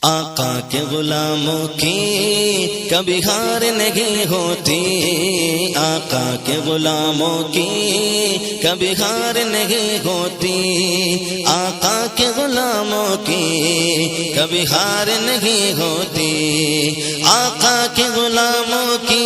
آقا کے غلاموں کی کبھی ہار نہیں ہوتی، آقا کے غلاموں کی کبھی ہار نہیں ہوتی، آقا کے غلاموں کی کبھی ہار نہیں ہوتی، آقا کے غلاموں کی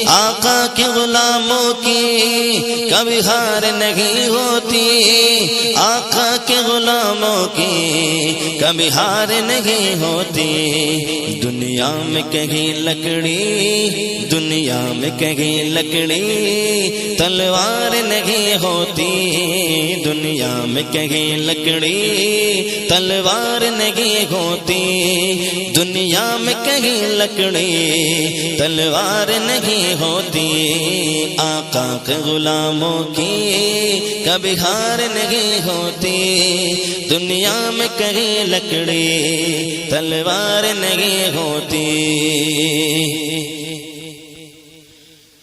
آقا کے غلاموں کی کبھی ہار نہیں ہوتی، آقا کے غلاموں کی کبھی ہار نہیں ہوتی۔ دنیا میں کہیں لکڑی، دنیا میں کہیں لکڑی تلوار نہیں ہوتی، دنیا میں کہیں لکڑی تلوار نہیں ہوتی، دنیا میں کہیں لکڑی تلوار نہیں ہوتی، آقا کے غلاموں کی کبھی ہار نہیں ہوتی، دنیا میں کہیں لکڑی تلوار نہیں ہوتی۔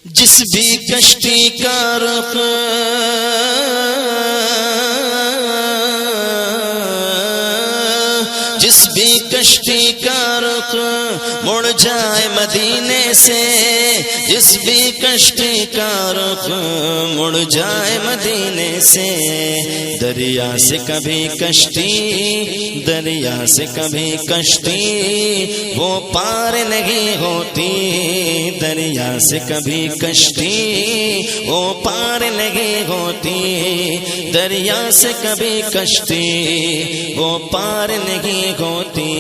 جس بھی کشتی کا رخ جس بھی کشتی کا رخ مڑ جائے مدینے سے، جس بھی کشتی کا رخ مڑ جائے مدینے سے، دریا سے کبھی کشتی، دریا سے کبھی کشتی وہ پار نہیں ہوتی، دریا سے کبھی کشتی وہ پار نہیں ہوتی، دریا سے کبھی کشتی وہ پار نہیں ہوتی،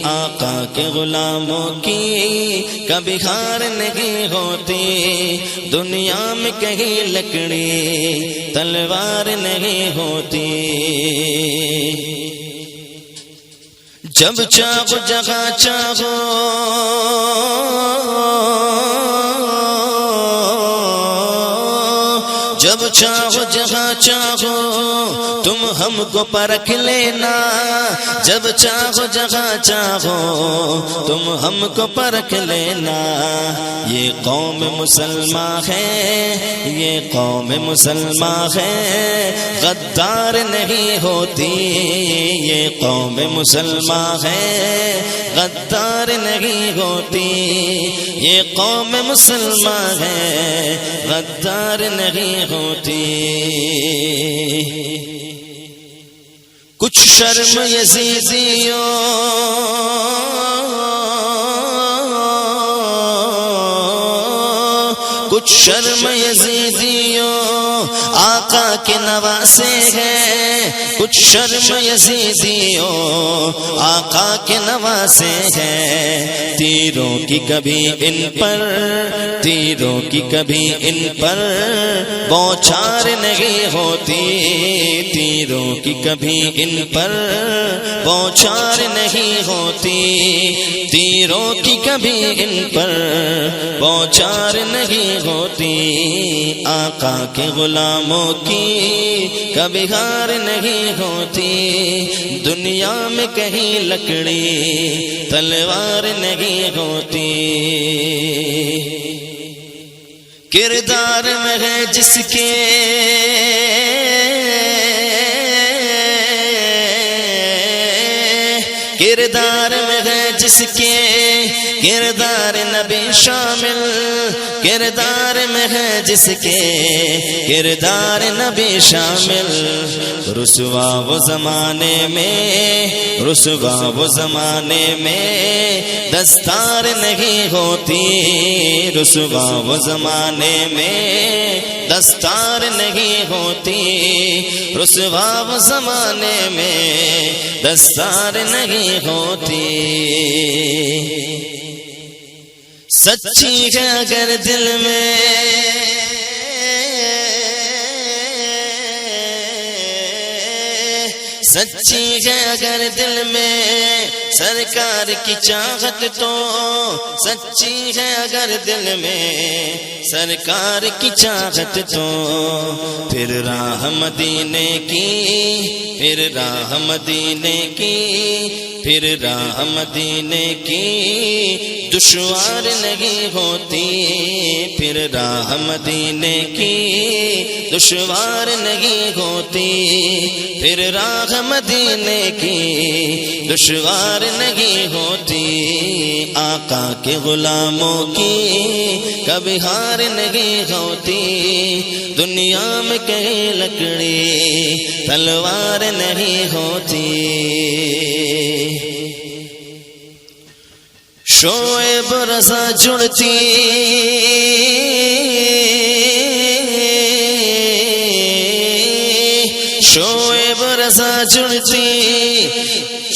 آقا کے غلاموں کی کبھی ہار نہیں ہوتی، دنیا میں کہیں لکڑی تلوار نہیں ہوتی۔ جب چاہو جگہ چاہو جب چاہو جہاں چاہو تم ہم کو پرکھ لینا، جب چاہو جہاں چاہو تم ہم کو پرکھ لینا، یہ قوم مسلمان ہے، یہ قوم مسلمان ہے، غدار نہیں ہوتی، یہ قوم مسلمان ہے، غدار نہیں ہوتی، یہ قوم مسلمان ہے، غدار نہیں ہوتی۔ کچھ شرم یزیدیوں کچھ شرم یزیدیوں آقا کے نواسے ہیں، کچھ شرم یزیدیوں آقا کے نواسے ہیں، تیروں کی کبھی ان پر، تیروں کی کبھی ان پر بوچھار نہیں ہوتی، تیروں کی کبھی ان پر بوچھار نہیں ہوتی، تیروں کی کبھی ان پر بوچھار نہیں ہوتی، آقا کے غلاموں کی کبھی ہار نہیں ہوتی، دنیا میں کہیں لکڑی تلوار نہیں ہوتی۔ کردار میں ہے جس کے کردار میں ہے جس کے کردار نبی شامل، کردار میں ہے جس کے کردار نبی شامل، رسوا وہ زمانے میں، رسوا وہ زمانے میں دستار نہیں ہوتی، رسوا وہ زمانے میں دستار نہیں ہوتی، رسوا وہ زمانے میں دستار نہیں ہوتی۔ سچی ہے اگر دل میں سچی ہے اگر دل میں سرکار کی چاہت تو، سچی ہے اگر دل میں سرکار کی چاہت تو، پھر راہ مدینے کی، پھر راہ مدینے کی، پھر راہ مدینے کی دشوار نہیں ہوتی، پھر راہ مدینے کی دشوار نہیں ہوتی، پھر راہ مدینے کی دشوار نہیں ہوتی، آقا کے غلاموں کی کبھی ہار نہیں ہوتی، دنیا میں کہیں لکڑی تلوار نہیں ہوتی۔ شعیب رضا جڑتی شعیب رضا جڑتی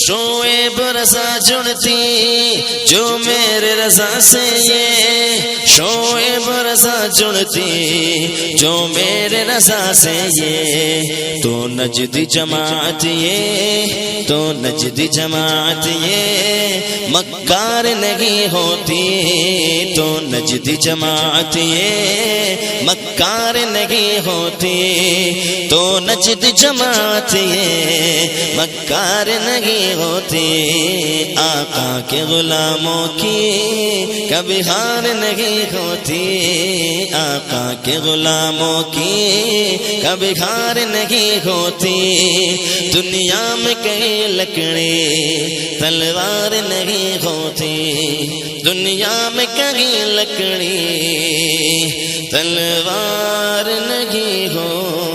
شعیب رضا جڑتی جو میرے رضا سے یہ، شعیب رضا جڑتی جو میرے رضا سے یہ، تو نجدی جماعت یہ، تو نجدی جماعت یہ مکار نہیں ہوتی، تو نجدی جماعت یہ مکار نہیں ہوتی، تو نجدی جماعت یہ مکار نہیں ہوتی، آقا کے غلاموں کی کبھی ہار نہیں ہوتی، آقا کے غلاموں کی کبھی ہار نہیں ہوتی، دنیا میں کہیں لکڑی تلوار نہیں ہوتی، دنیا میں کہیں لکڑی تلوار نہیں ہوتی۔